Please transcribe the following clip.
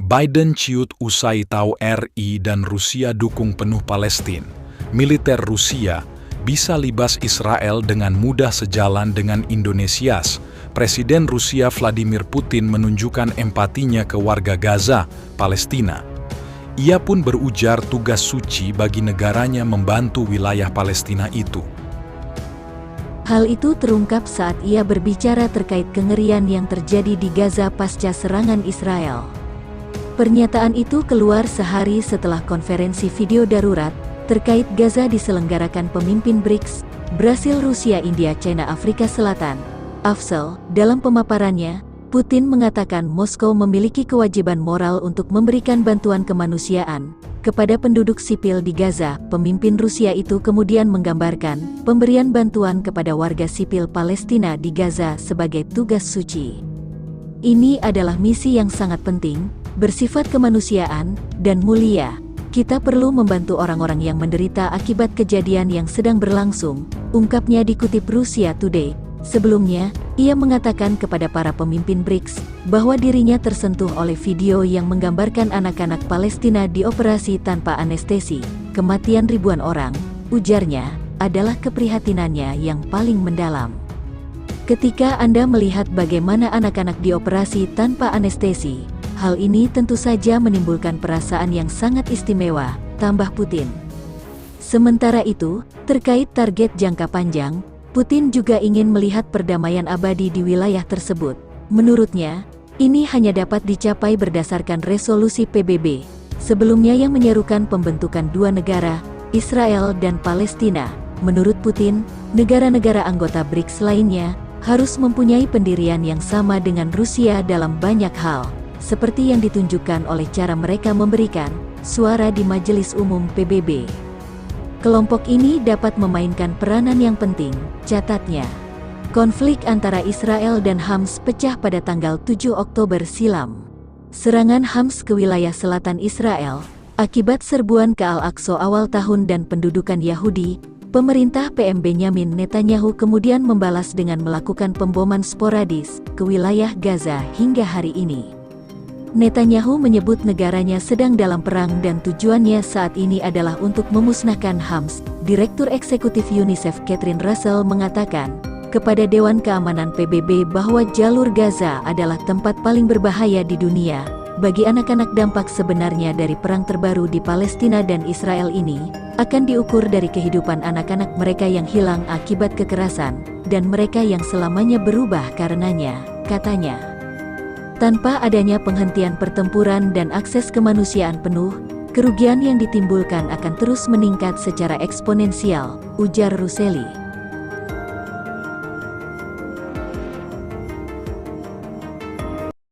Biden ciut usai tahu RI dan Rusia dukung penuh Palestina. Militer Rusia bisa libas Israel dengan mudah sejalan dengan Indonesia. Presiden Rusia Vladimir Putin menunjukkan empatinya ke warga Gaza, Palestina. Ia pun berujar tugas suci bagi negaranya membantu wilayah Palestina itu. Hal itu terungkap saat ia berbicara terkait kengerian yang terjadi di Gaza pasca serangan Israel. Pernyataan itu keluar sehari setelah konferensi video darurat terkait Gaza diselenggarakan pemimpin BRICS, Brasil, Rusia, India, China, Afrika Selatan, AFSEL. Dalam pemaparannya, Putin mengatakan Moskow memiliki kewajiban moral untuk memberikan bantuan kemanusiaan kepada penduduk sipil di Gaza. Pemimpin Rusia itu kemudian menggambarkan pemberian bantuan kepada warga sipil Palestina di Gaza sebagai tugas suci. Ini adalah misi yang sangat penting, bersifat kemanusiaan, dan mulia. Kita perlu membantu orang-orang yang menderita akibat kejadian yang sedang berlangsung, ungkapnya dikutip Russia Today. Sebelumnya, ia mengatakan kepada para pemimpin BRICS bahwa dirinya tersentuh oleh video yang menggambarkan anak-anak Palestina dioperasi tanpa anestesi. Kematian ribuan orang, ujarnya, adalah keprihatinannya yang paling mendalam. Ketika Anda melihat bagaimana anak-anak dioperasi tanpa anestesi, hal ini tentu saja menimbulkan perasaan yang sangat istimewa, tambah Putin. Sementara itu, terkait target jangka panjang, Putin juga ingin melihat perdamaian abadi di wilayah tersebut. Menurutnya, ini hanya dapat dicapai berdasarkan resolusi PBB. Sebelumnya yang menyerukan pembentukan dua negara, Israel dan Palestina. Menurut Putin, negara-negara anggota BRICS lainnya harus mempunyai pendirian yang sama dengan Rusia dalam banyak hal, seperti yang ditunjukkan oleh cara mereka memberikan suara di Majelis Umum PBB. Kelompok ini dapat memainkan peranan yang penting, catatnya. Konflik antara Israel dan Hamas pecah pada tanggal 7 Oktober silam. Serangan Hamas ke wilayah selatan Israel, akibat serbuan ke Al-Aqsa awal tahun dan pendudukan Yahudi, pemerintah PM Benyamin Netanyahu kemudian membalas dengan melakukan pemboman sporadis ke wilayah Gaza hingga hari ini. Netanyahu menyebut negaranya sedang dalam perang dan tujuannya saat ini adalah untuk memusnahkan Hamas. Direktur Eksekutif UNICEF Catherine Russell mengatakan kepada Dewan Keamanan PBB bahwa jalur Gaza adalah tempat paling berbahaya di dunia. Bagi anak-anak, dampak sebenarnya dari perang terbaru di Palestina dan Israel ini akan diukur dari kehidupan anak-anak mereka yang hilang akibat kekerasan dan mereka yang selamanya berubah karenanya, katanya. Tanpa adanya penghentian pertempuran dan akses kemanusiaan penuh, kerugian yang ditimbulkan akan terus meningkat secara eksponensial, ujar Russelli.